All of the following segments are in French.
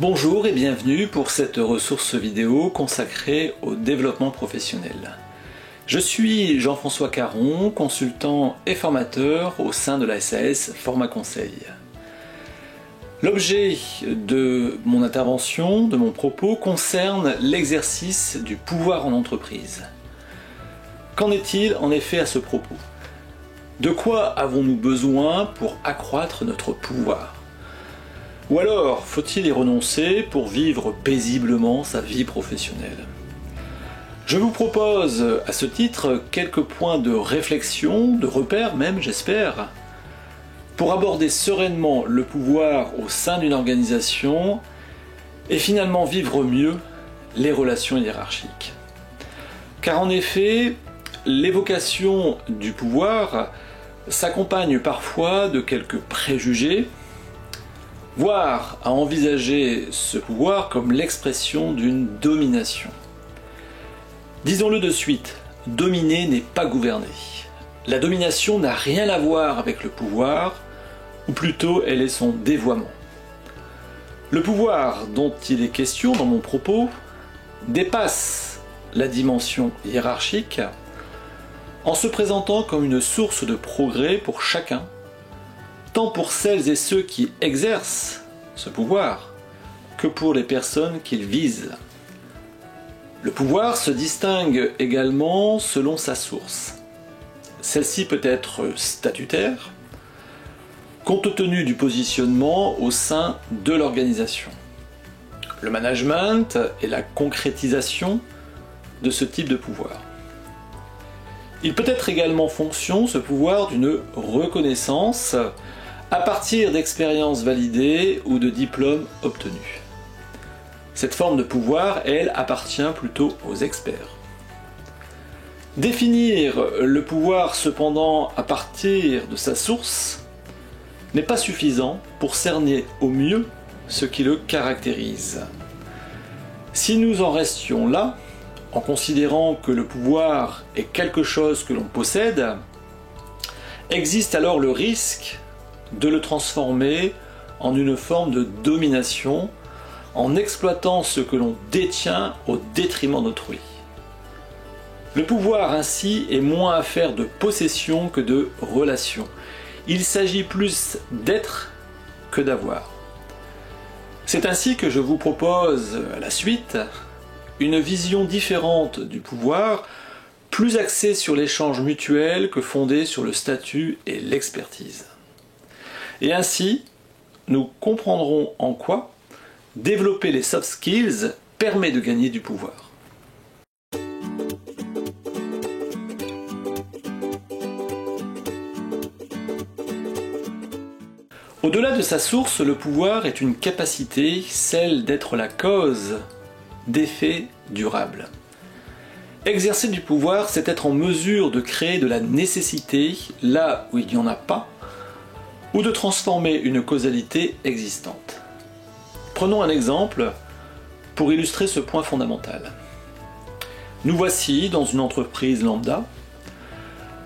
Bonjour et bienvenue pour cette ressource vidéo consacrée au développement professionnel. Je suis Jean-François Caron, consultant et formateur au sein de la SAS Format Conseil. L'objet de mon intervention, de mon propos, concerne l'exercice du pouvoir en entreprise. Qu'en est-il en effet à ce propos? De quoi avons-nous besoin pour accroître notre pouvoir? Ou alors, faut-il y renoncer pour vivre paisiblement sa vie professionnelle? Je vous propose à ce titre quelques points de réflexion, de repères même j'espère, pour aborder sereinement le pouvoir au sein d'une organisation et finalement vivre mieux les relations hiérarchiques. Car en effet, l'évocation du pouvoir s'accompagne parfois de quelques préjugés, voire à envisager ce pouvoir comme l'expression d'une domination. Disons-le de suite, dominer n'est pas gouverner. La domination n'a rien à voir avec le pouvoir, ou plutôt elle est son dévoiement. Le pouvoir dont il est question dans mon propos dépasse la dimension hiérarchique en se présentant comme une source de progrès pour chacun, tant pour celles et ceux qui exercent ce pouvoir que pour les personnes qu'il vise. Le pouvoir se distingue également selon sa source. Celle-ci peut être statutaire, compte tenu du positionnement au sein de l'organisation. Le management est la concrétisation de ce type de pouvoir. Il peut être également fonction, ce pouvoir, d'une reconnaissance à partir d'expériences validées ou de diplômes obtenus. Cette forme de pouvoir, elle, appartient plutôt aux experts. Définir le pouvoir cependant à partir de sa source n'est pas suffisant pour cerner au mieux ce qui le caractérise. Si nous en restions là, en considérant que le pouvoir est quelque chose que l'on possède, existe alors le risque de le transformer en une forme de domination, en exploitant ce que l'on détient au détriment d'autrui. Le pouvoir ainsi est moins affaire de possession que de relation. Il s'agit plus d'être que d'avoir. C'est ainsi que je vous propose à la suite une vision différente du pouvoir, plus axée sur l'échange mutuel que fondée sur le statut et l'expertise. Et ainsi, nous comprendrons en quoi développer les soft skills permet de gagner du pouvoir. Au-delà de sa source, le pouvoir est une capacité, celle d'être la cause d'effets durables. Exercer du pouvoir, c'est être en mesure de créer de la nécessité là où il n'y en a pas, ou de transformer une causalité existante. Prenons un exemple pour illustrer ce point fondamental. Nous voici dans une entreprise lambda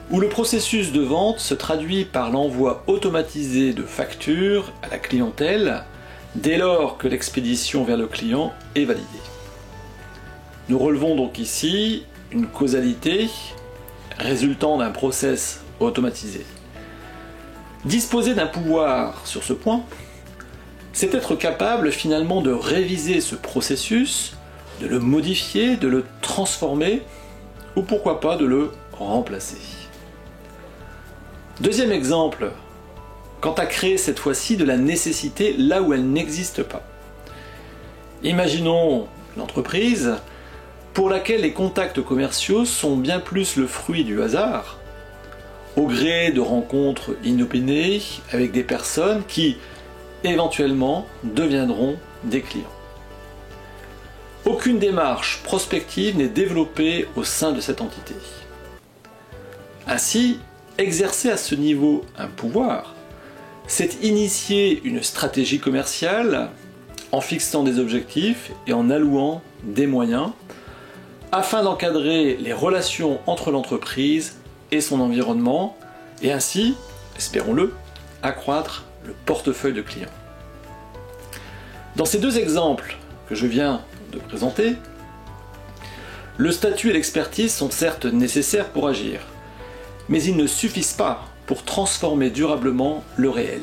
où le processus de vente se traduit par l'envoi automatisé de factures à la clientèle dès lors que l'expédition vers le client est validée. Nous relevons donc ici une causalité résultant d'un process automatisé. Disposer d'un pouvoir sur ce point, c'est être capable finalement de réviser ce processus, de le modifier, de le transformer, ou pourquoi pas de le remplacer. Deuxième exemple, quant à créer cette fois-ci de la nécessité là où elle n'existe pas. Imaginons une entreprise pour laquelle les contacts commerciaux sont bien plus le fruit du hasard, au gré de rencontres inopinées avec des personnes qui, éventuellement, deviendront des clients. Aucune démarche prospective n'est développée au sein de cette entité. Ainsi, exercer à ce niveau un pouvoir, c'est initier une stratégie commerciale en fixant des objectifs et en allouant des moyens afin d'encadrer les relations entre l'entreprise et son environnement et ainsi, espérons-le, accroître le portefeuille de clients. Dans ces deux exemples que je viens de présenter, le statut et l'expertise sont certes nécessaires pour agir, mais ils ne suffisent pas pour transformer durablement le réel.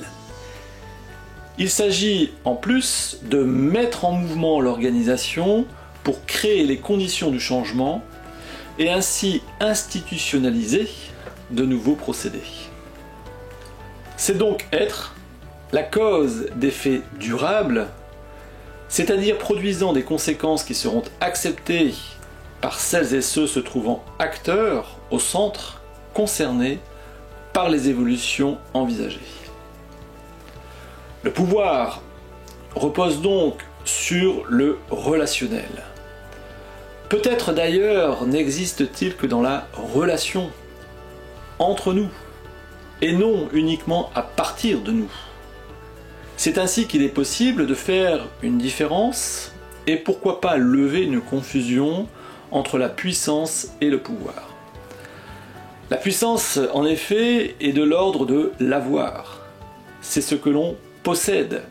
Il s'agit en plus de mettre en mouvement l'organisation pour créer les conditions du changement et ainsi institutionnaliser de nouveaux procédés. C'est donc être la cause d'effets durables, c'est-à-dire produisant des conséquences qui seront acceptées par celles et ceux se trouvant acteurs au centre, concernés par les évolutions envisagées. Le pouvoir repose donc sur le relationnel. Peut-être d'ailleurs n'existe-t-il que dans la relation entre nous, et non uniquement à partir de nous. C'est ainsi qu'il est possible de faire une différence, et pourquoi pas lever une confusion entre la puissance et le pouvoir. La puissance, en effet, est de l'ordre de l'avoir. C'est ce que l'on possède.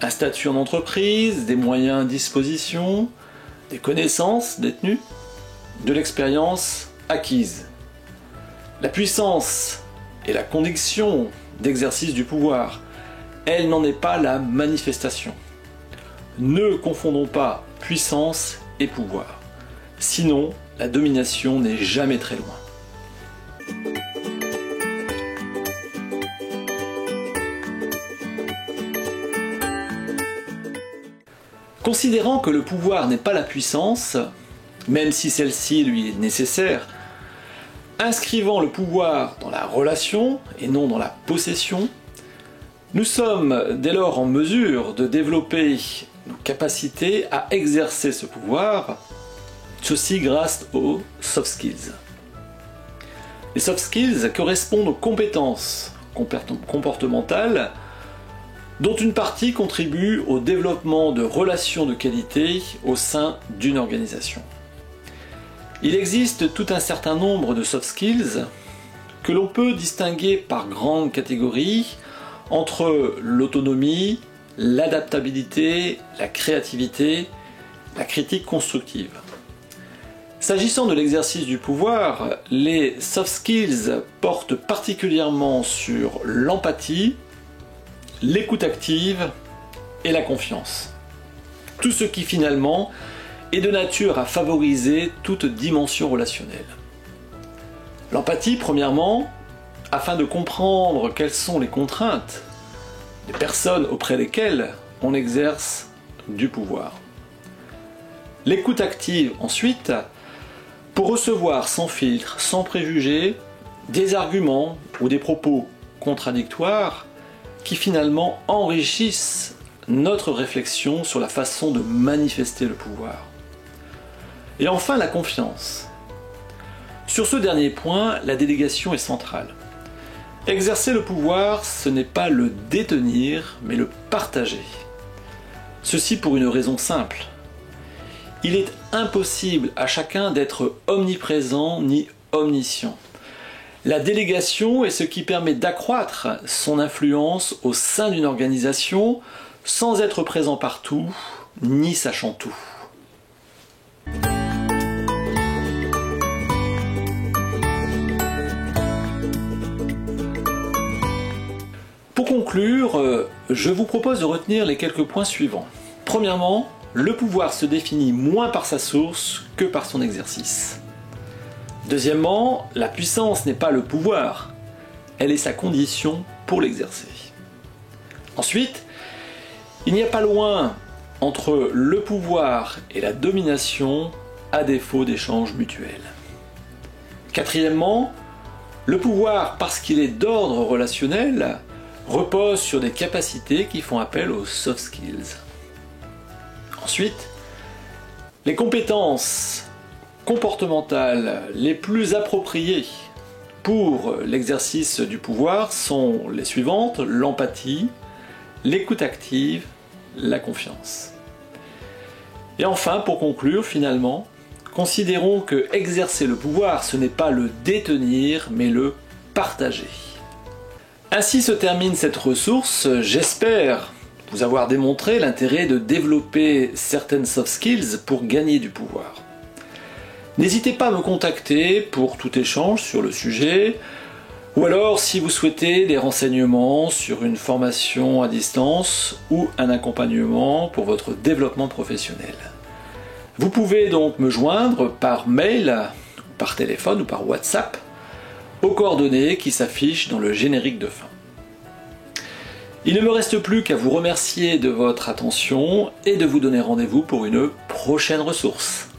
Un statut en entreprise, des moyens à disposition, des connaissances détenues, de l'expérience acquise. La puissance est la condition d'exercice du pouvoir. Elle n'en est pas la manifestation. Ne confondons pas puissance et pouvoir. Sinon, la domination n'est jamais très loin. Considérant que le pouvoir n'est pas la puissance, même si celle-ci lui est nécessaire, inscrivant le pouvoir dans la relation et non dans la possession, nous sommes dès lors en mesure de développer nos capacités à exercer ce pouvoir, ceci grâce aux soft skills. Les soft skills correspondent aux compétences comportementales dont une partie contribue au développement de relations de qualité au sein d'une organisation. Il existe tout un certain nombre de soft skills que l'on peut distinguer par grandes catégories entre l'autonomie, l'adaptabilité, la créativité, la critique constructive. S'agissant de l'exercice du pouvoir, les soft skills portent particulièrement sur l'empathie, l'écoute active et la confiance. Tout ce qui finalement est de nature à favoriser toute dimension relationnelle. L'empathie, premièrement, afin de comprendre quelles sont les contraintes des personnes auprès desquelles on exerce du pouvoir. L'écoute active, ensuite, pour recevoir sans filtre, sans préjugés, des arguments ou des propos contradictoires qui finalement enrichissent notre réflexion sur la façon de manifester le pouvoir. Et enfin, la confiance. Sur ce dernier point, la délégation est centrale. Exercer le pouvoir, ce n'est pas le détenir, mais le partager. Ceci pour une raison simple. Il est impossible à chacun d'être omniprésent ni omniscient. La délégation est ce qui permet d'accroître son influence au sein d'une organisation sans être présent partout, ni sachant tout. Pour conclure, je vous propose de retenir les quelques points suivants. Premièrement, le pouvoir se définit moins par sa source que par son exercice. Deuxièmement, la puissance n'est pas le pouvoir, elle est sa condition pour l'exercer. Ensuite, il n'y a pas loin entre le pouvoir et la domination à défaut d'échanges mutuels. Quatrièmement, le pouvoir, parce qu'il est d'ordre relationnel, repose sur des capacités qui font appel aux soft skills. Ensuite, les compétences comportementales les plus appropriées pour l'exercice du pouvoir sont les suivantes: l'empathie, l'écoute active, la confiance. Et enfin, pour conclure, finalement, considérons que exercer le pouvoir, ce n'est pas le détenir, mais le partager. Ainsi se termine cette ressource. J'espère vous avoir démontré l'intérêt de développer certaines soft skills pour gagner du pouvoir. N'hésitez pas à me contacter pour tout échange sur le sujet, ou alors si vous souhaitez des renseignements sur une formation à distance ou un accompagnement pour votre développement professionnel. Vous pouvez donc me joindre par mail, par téléphone ou par WhatsApp aux coordonnées qui s'affichent dans le générique de fin. Il ne me reste plus qu'à vous remercier de votre attention et de vous donner rendez-vous pour une prochaine ressource.